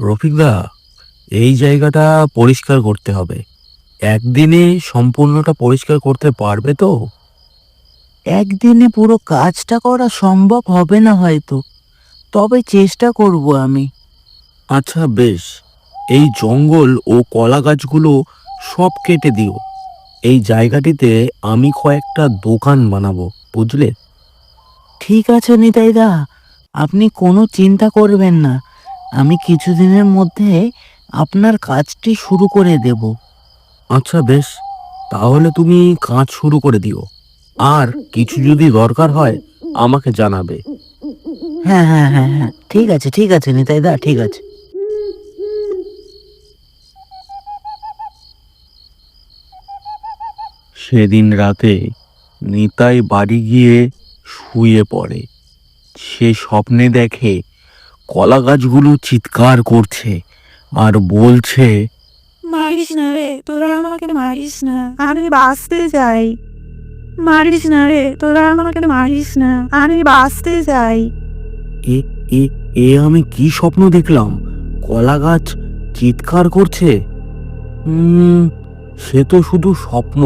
রফিকদা, এই জায়গাটা পরিষ্কার করতে হবে। একদিনে সম্পূর্ণটা পরিষ্কার করতে পারবে তো? একদিনে পুরো কাজটা করা সম্ভব হবে না হয়তো, তবে চেষ্টা করব আমি। আচ্ছা বেশ, এই জঙ্গল ও কলা গাছগুলো সব কেটে দিও। এই জায়গাটিতে আমি কয়েকটা দোকান বানাবো, বুঝলে? ঠিক আছে নিতাইদা, আপনি কোনো চিন্তা করবেন না। আমি কিছুদিনের মধ্যে আপনার কাজটি শুরু করে দেব। আচ্ছা বেশ, তাহলে তুমি কাজ শুরু করে দিও। আর কিছু যদি দরকার হয় আমাকে জানাবে। হ্যাঁ হ্যাঁ হ্যাঁ হ্যাঁ, ঠিক আছে ঠিক আছে নিতাইদা, ঠিক আছে। সেদিন রাতে নিতাই বাড়ি গিয়ে শুয়ে পড়ে। সে স্বপ্নে দেখে কলা গাছগুলো চিৎকার করছে আর বলছে, মারিস না রে, তোরা আমাকে মারিস না, আমি বাঁচতে চাই। মারিস না রে, তোরা আমাকে মারিস না, আমি বাঁচতে চাই। এ এ এ আমি কি স্বপ্ন দেখলাম? কলা গাছ চিৎকার করছে। হুম, সে তো শুধু স্বপ্ন,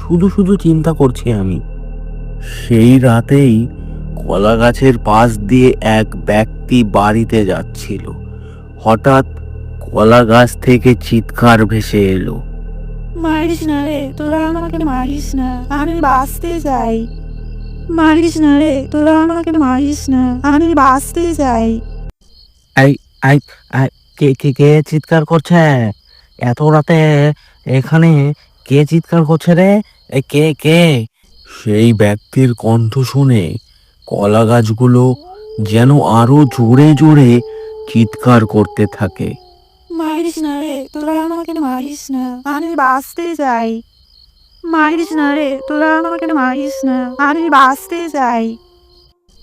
শুধু শুধু চিন্তা করছি আমি। সেই রাতেই কলা গাছের পাশ দিয়ে এক ব্যক্তি বাড়িতে যাচ্ছিল। হঠাৎ কলা গাছ থেকে চিৎকার ভেসে এলো। মারিস না রে, তোরা আমাকে মারিস না, আমি বাঁচতে চাই। মারিস না রে, তোরা আমাকে মারিস না, আমি বাঁচতে চাই। আই আই আই কে কে কে চিৎকার করছে এত রাতে? এখানে কে চিৎকার করছে রে? কে কে? সেই ব্যক্তির কণ্ঠ শুনে কলা গাছগুলো যেন আরো জোরে জোরে চিৎকার করতে থাকে। মারিস না রে, তোরা আমাকে মারিস না, আমি বাঁচতে চাই। মারিস না রে, তোরা আমাকে মারিস না, আমি বাঁচতে চাই।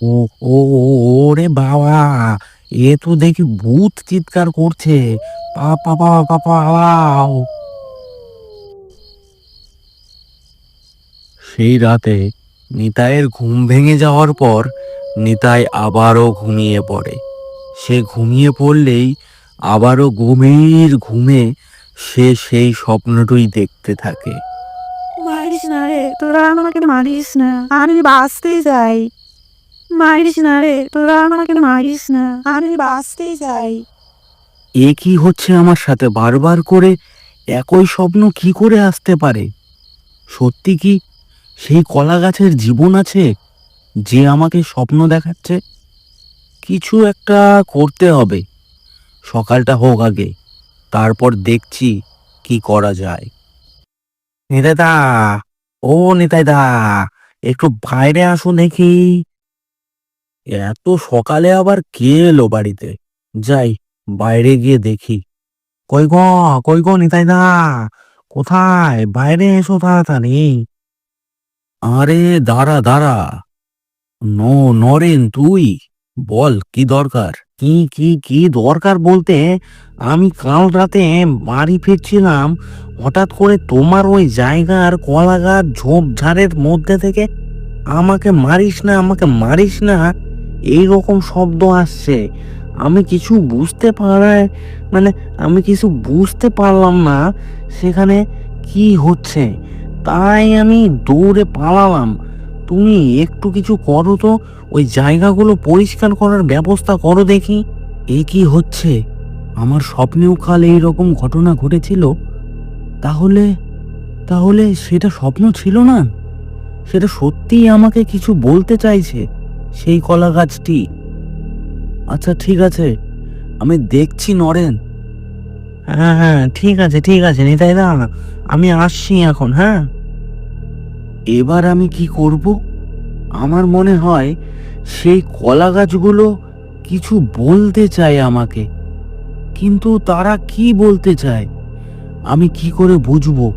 ও ও ও ওরে বাবা, এ তো দেখি ভূত চিৎকার করছে। পাপা পাপা পাপাও। সেই রাতে নিতাইয়ের ঘুম ভেঙে যাওয়ার পর নিতাই আবারও ঘুমিয়ে পড়ে। সে ঘুমিয়ে পড়লেই আবারও গভীর ঘুমে সে সেই স্বপ্নটুই দেখতে থাকে। মারিস না রে, তোরা আমাকে মারিস না, আমি বাঁচতে চাই। মারিস না রে, তোরা আমাকে মারিস না, আমি বাঁচতে চাই। এ কি হচ্ছে আমার সাথে? বারবার করে একই স্বপ্ন কি করে আসতে পারে? সত্যি কি সেই কলা গাছের জীবন আছে যে আমাকে স্বপ্ন দেখাচ্ছে? কিছু একটা করতে হবে। সকালটা হোক আগে, তারপর দেখছি কি করা যায়। নিতাইদা, ও নিতাইদা, একটু বাইরে আসো দেখি। এত সকালে আবার কে এলো বাড়িতে? যাই, বাইরে গিয়ে দেখি। কই গো নিতাইদা, কোথায়? বাইরে এসো তাড়াতাড়ি। আরে দাঁড়া দাঁড়া, নরেন, তুই বল কি দরকার? কি দরকার বলতে, আমি কাল রাতে বাড়ি ফিরছিলাম, হঠাৎ করে তোমার ওই জায়গার কলা গাছ ঝোপঝাড়ের মধ্যে থেকে আমাকে মারিস না, আমাকে মারিস না এইরকম শব্দ আসছে। আমি কিছু বুঝতে পারায় মানে আমি কিছু বুঝতে পারলাম না সেখানে কি হচ্ছে, তাই আমি দৌড়ে পালালাম। তুমি একটু কিছু করো তো, ওই জায়গাগুলো পরিষ্কার করার ব্যবস্থা করো দেখি। এ কি হচ্ছে? আমার স্বপ্নেও কাল এইরকম ঘটনা ঘটেছিল। তাহলে তাহলে সেটা স্বপ্ন ছিল না, সেটা সত্যিই আমাকে কিছু বলতে চাইছে সেই কলা গাছটি। আচ্ছা ঠিক আছে, আমি দেখছি নরেন। হ্যাঁ হ্যাঁ, ঠিক আছে নিতাইদা, আমি আসছি এখন। হ্যাঁ, এবার আমি কি করব? আমার মনে হয় সেই কলা গাছগুলো কিছু বলতে চায় আমাকে, কিন্তু তারা কি বলতে চায় আমি কি করে বুঝবো?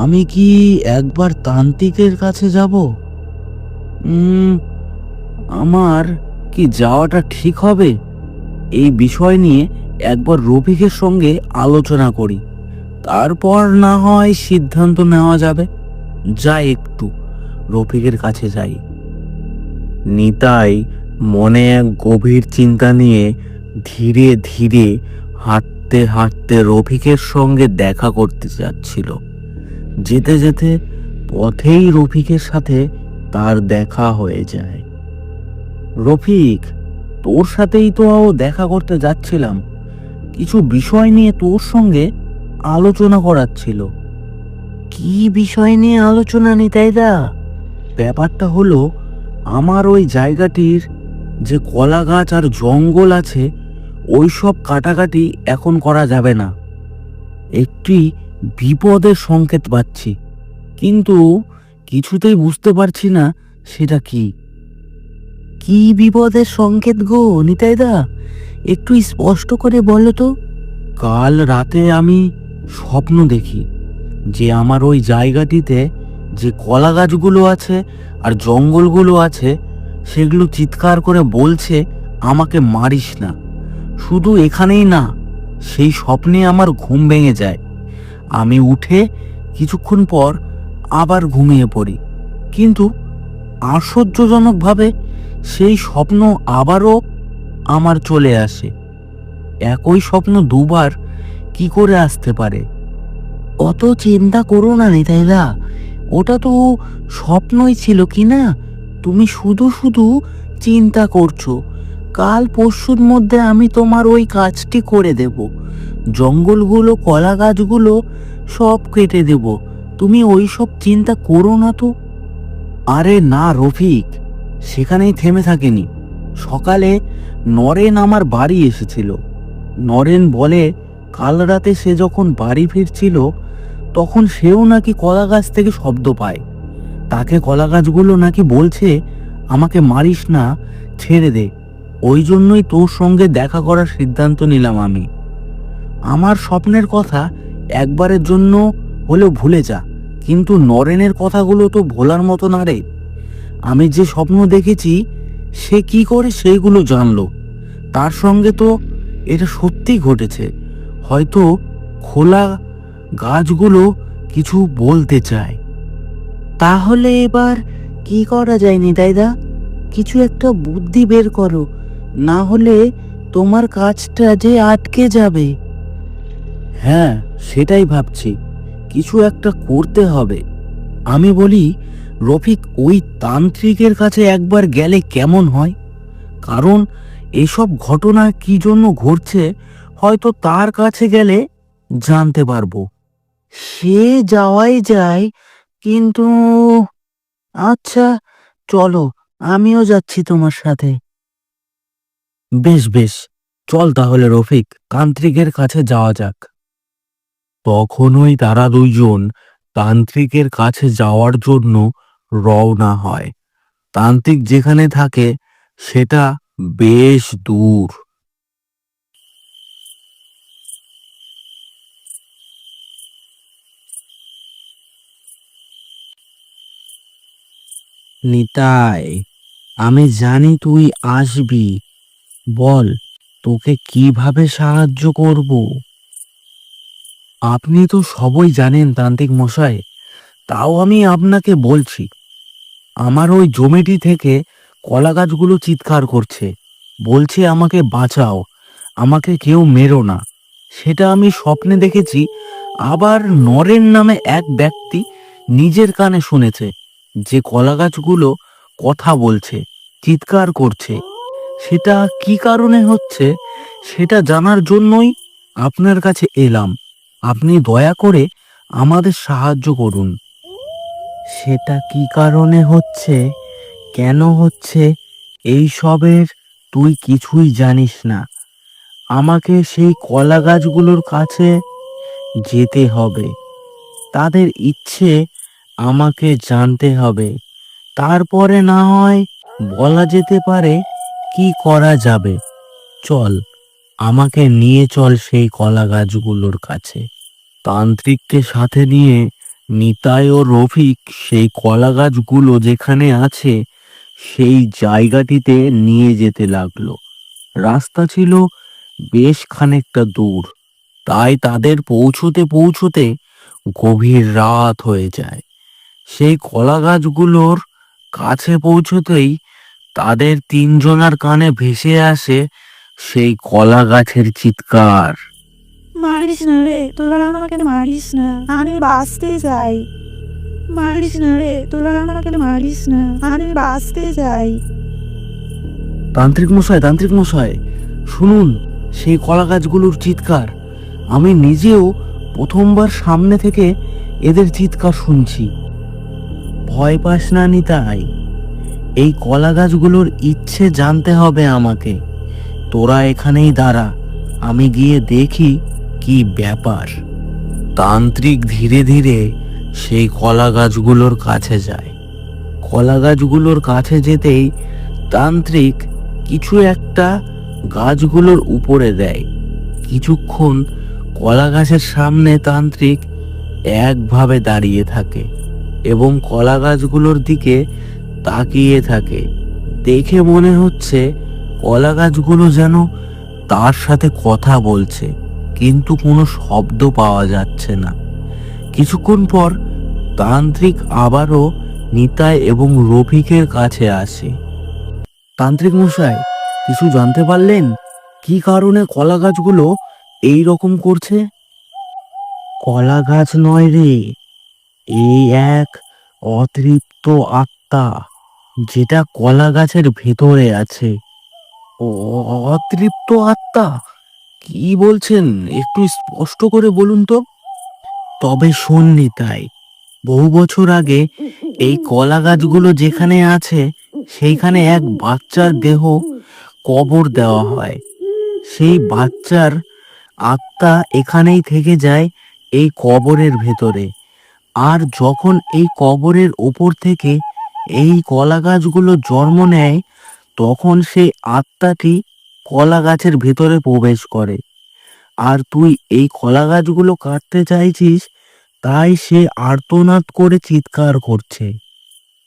আমি কি একবার তান্ত্রিকের কাছে যাব? আমার কি যাওয়াটা ঠিক হবে? এই বিষয় নিয়ে একবার রফিকের সঙ্গে আলোচনা করি, তারপর না হয় সিদ্ধান্ত নেওয়া যাবে। যাই, একটু রফিকের কাছে যাই। নিতাই মনে এক গভীর চিন্তা নিয়ে ধীরে ধীরে হাঁটতে হাঁটতে রফিকের সঙ্গে দেখা করতে যাচ্ছিল। যেতে যেতে পথেই রফিকের সাথে তার দেখা হয়ে যায়। রফিক, তোর সাথেই তো দেখা করতে যাচ্ছিলাম, কিছু বিষয় নিয়ে তোর সঙ্গে আলোচনা করার ছিল। কি বিষয় নিয়ে আলোচনা নিতাইদা? ব্যাপারটা হলো, আমার ওই জায়গাটির যে কলা গাছ আর জঙ্গল আছে ওই সব কাটাকাটি এখন করা যাবে না। একটি বিপদের সংকেত পাচ্ছি, কিন্তু কিছুতেই বুঝতে পারছি না সেটা কি। কি বিপদের সংকেত গো নিতাইদা? একটু স্পষ্ট করে বলো তো। কাল রাতে আমি স্বপ্ন দেখি যে আমার ওই জায়গাটিতে যে কলা গাছগুলো আছে আর জঙ্গলগুলো আছে সেগুলো চিৎকার করে বলছে আমাকে মারিস না। শুধু এখানেই না, সেই স্বপ্নে আমার ঘুম ভেঙে যায়। আমি উঠে কিছুক্ষণ পর আবার ঘুমিয়ে পড়ি, কিন্তু আশ্চর্যজনকভাবে সেই স্বপ্ন আবারও আমার চলে আসে। একই স্বপ্ন দুবার কি করে আসতে পারে? অত চিন্তা করো না নিতাইদা, ওটা তো স্বপ্নই ছিল কি না? তুমি শুধু শুধু চিন্তা করছো। কাল পরশুর মধ্যে আমি তোমার ওই কাজটি করে দেব। জঙ্গলগুলো, কলা গাছগুলো সব কেটে দেব। তুমি ওই সব চিন্তা করো না তো। আরে না রফিক, সেখানেই থেমে থাকেনি। সকালে নরেন আমার বাড়ি এসেছিল। নরেন বলে কাল রাতে সে যখন বাড়ি ফিরছিল তখন সেও নাকি কলা গাছ থেকে শব্দ পায়। তাকে কলা গাছগুলো নাকি বলছে আমাকে মারিস না, ছেড়ে দে। ওই জন্যই তোর সঙ্গে দেখা করার সিদ্ধান্ত নিলাম আমি। আমার স্বপ্নের কথা একবারের জন্য হলেও ভুলে যা, কিন্তু নরেনের কথাগুলো তো ভোলার মতো না রে। আমি যে স্বপ্ন দেখেছি সে কি করে সেইগুলো জানলো? তার সঙ্গে তো এটা সত্যি ঘটেছে। হয়তো খোলা গাছগুলো কিছু বলতে চায়। তাহলে এবার কি করা যায় নিতাইদা? কিছু একটা বুদ্ধি বের করো, না হলে তোমার কাজটা যে আটকে যাবে। হ্যাঁ, সেটাই ভাবছি, কিছু একটা করতে হবে। আমি বলি রফিক, ওই তান্ত্রিকের কাছে একবার গেলে কেমন হয়? কারণ এসব ঘটনা কি জন্য ঘটছে হয়তো তার কাছে গেলে জানতে পারবো। সে যাওয়াই যায়, কিন্তু আচ্ছা চলো, আমিও যাচ্ছি তোমার সাথে। বেশ বেশ, চল তাহলে রফিক, তান্ত্রিকের কাছে যাওয়া যাক। তখনই তারা দুইজন তান্ত্রিকের কাছে যাওয়ার জন্য রওনা হয়। তান্ত্রিক যেখানে থাকে সেটা বেশ দূর। নিতাই, আমি জানি তুই আসবি, বল তোকে কিভাবে সাহায্য করব? আপনি তো সবই জানেন তান্ত্রিক মশাই, তাও আমি আপনাকে বলছি। আমার ওই জমিটি থেকে কলা গাছগুলো চিৎকার করছে, বলছে আমাকে বাঁচাও, আমাকে কেউ মেরো না। সেটা আমি স্বপ্নে দেখেছি। আবার নরেন নামে এক ব্যক্তি নিজের কানে শুনেছে যে কলা গাছগুলো কথা বলছে, চিৎকার করছে। সেটা কি কারণে হচ্ছে সেটা জানার জন্যই আপনার কাছে এলাম। আপনি দয়া করে আমাদের সাহায্য করুন। সেটা কি কারণে হচ্ছে, কেন হচ্ছে, এই সবের তুই কিছুই জানিস না। আমাকে সেই কলা গাছগুলোর কাছে যেতে হবে, তাদের ইচ্ছে আমাকে জানতে হবে। তারপরে না হয় বলা যেতে পারে কি করা যাবে। চল, আমাকে নিয়ে চল সেই কলা গাছগুলোর কাছে। তান্ত্রিককে সাথে নিয়ে নিতাই ও রফিক সেই কলা গাছগুলো যেখানে আছে সেই জায়গাটিতে নিয়ে যেতে লাগলো। রাস্তা ছিল বেশ খানিকটা দূর, তাই তাদের পৌঁছতে পৌঁছতে গভীর রাত হয়ে যায়। সেই কলা গাছগুলোর কাছে পৌঁছতেই তাদের তিনজনার কানে ভেসে আসে সেই কলা গাছের চিৎকার। মারিস না রে, তোরা আমাকে মারিস না, আমি বাঁচতে চাই। মারিস না রে, তোরা আমাকে মারিস না, আমি বাঁচতে চাই। তান্ত্রিক মশাই, শুনুন সেই কলা গাছগুলোর চিৎকার। আমি নিজেও প্রথমবার সামনে থেকে এদের চিৎকার শুনছি। ভয় পাস না নিতাই, এই কলা গাছগুলোর ইচ্ছে জানতে হবে আমাকে। তোরা এখানেই দাঁড়া, আমি গিয়ে দেখি কি ব্যাপার। তান্ত্রিক ধীরে ধীরে সেই কলা গাছগুলোর কাছে যায়। কলা গাছগুলোর কাছে যেতেই তান্ত্রিক কিছু একটা গাছগুলোর উপরে দেয়। কিছুক্ষণ কলা গাছের সামনে তান্ত্রিক একভাবে দাঁড়িয়ে থাকে এবং কলা গাছগুলোর দিকে তাকিয়ে থাকে। দেখে মনে হচ্ছে কলা গাছগুলো যেন তার সাথে কথা বলছে, কিন্তু কোনো শব্দ পাওয়া যাচ্ছে না। কিছুক্ষণ পর তান্ত্রিক আবারও নিতাই এবং রফিকের কাছে আসে। তান্ত্রিক মশাই, কিছু জানতে পারলেন কি কারণে কলা গাছগুলো এই রকম করছে? কলা গাছ নয় রে, এই এক অতৃপ্ত আত্মা, যেটা কলা গাছের ভেতরে আছে। অতৃপ্ত আত্মা? কি বলছেন, একটু স্পষ্ট করে বলুন তো। তবে শোন নিতাই, বহু বছর আগে এই কলা গাছগুলো যেখানে আছে সেইখানে এক বাচ্চার দেহ কবর দেওয়া হয়। সেই বাচ্চার আত্মা এখানেই থেকে যায় এই কবরের ভেতরে। আর যখন এই কবরের ওপর থেকে এই কলা গাছগুলো জন্ম নেয়, তখন সেই আত্মাটি কলা গাছের ভেতরে প্রবেশ করে। আর তুই এই কলা গাছগুলো কাটতে চাইছিস, তাই সে আর্তনাদ করে চিৎকার করছে।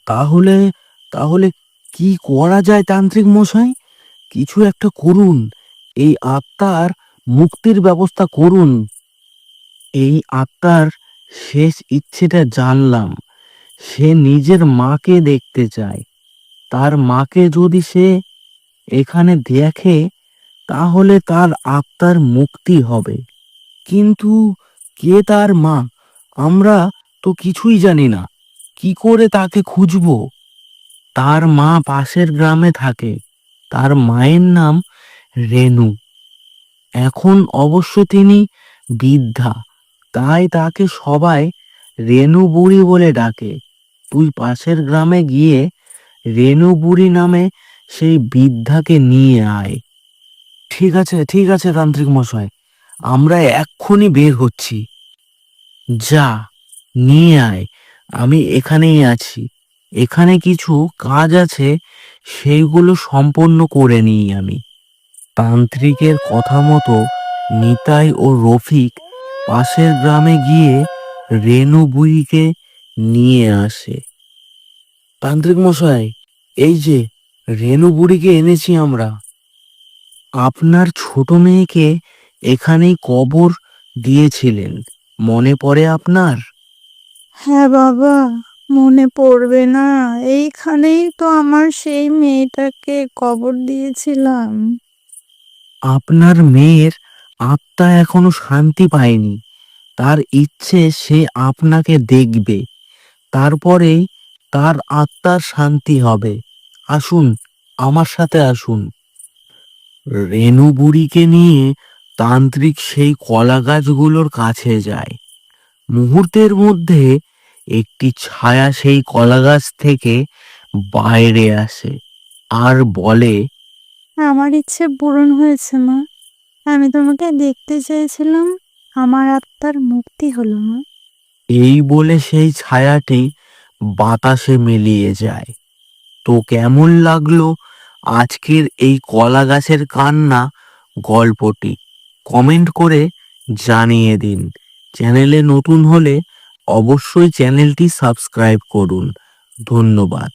তাহলে তাহলে কি করা যায় তান্ত্রিক মশাই? কিছু একটা করুন, এই আত্মার মুক্তির ব্যবস্থা করুন। এই আত্মার শেষ ইচ্ছেটা জানলাম, সে নিজের মাকে দেখতে চায়। তার মাকে যদি সে এখানে দেখে, তাহলে তার আত্মার মুক্তি হবে। কিন্তু কে তার মা? আমরা তো কিছুই জানি না, কি করে তাকে খুঁজবো? তার মা পাশের গ্রামে থাকে, তার মায়ের নাম রেনু। এখন অবশ্য তিনি বৃদ্ধা, তাই তাকে সবাই রেনু বুড়ি বলে ডাকে। তুই পাশের গ্রামে গিয়ে রেনু বুড়ি নামে সেই বৃদ্ধাকে নিয়ে আয়। ঠিক আছে তান্ত্রিক মশাই, আমরা এক্ষুনি বের হচ্ছি। যা, নিয়ে আয়, আমি এখানেই আছি। এখানে কিছু কাজ আছে, সেইগুলো সম্পন্ন করে নিই আমি। তান্ত্রিকের কথা মতো নিতাই ও রফিক পাশের গ্রামে গিয়ে রেনু বুড়িকে নিয়ে আসে। তান্ত্রিক মশাই, এই যে রেনু বুড়িকে এনেছি আমরা। আপনার ছোট মেয়েকে এখানেই কবর দিয়েছিলেন, মনে পড়ে আপনার? হ্যাঁ বাবা, মনে পড়বে না? এইখানেই তো আমার সেই মেয়েটাকে কবর দিয়েছিলাম। আপনার মেয়ের আত্মা এখনো শান্তি পায়নি। তার ইচ্ছে সে আপনাকে দেখবে, তারপরেই তার আত্মার শান্তি হবে। আসুন, আমার সাথে আসুন। রেনু বুড়িকে নিয়ে তান্ত্রিক সেই কলা গাছগুলোর কাছে যায়। মুহূর্তের মধ্যে একটি ছায়া সেই কলা গাছ থেকে বাইরে আসে আর বলে, আমার ইচ্ছে পূরণ হয়েছে মা, আমি তোমাকে দেখতে চেয়েছিলাম, আমার আত্মার মুক্তি হলো মা। এই বলে সেই ছায়াটি বাতাসে মিলিয়ে যায়। তো কেমন লাগলো আজকের এই কলা গাছের কান্না গল্পটি? কমেন্ট করে জানিয়ে দিন। চ্যানেলে নতুন হলে অবশ্যই চ্যানেলটি সাবস্ক্রাইব করুন। ধন্যবাদ।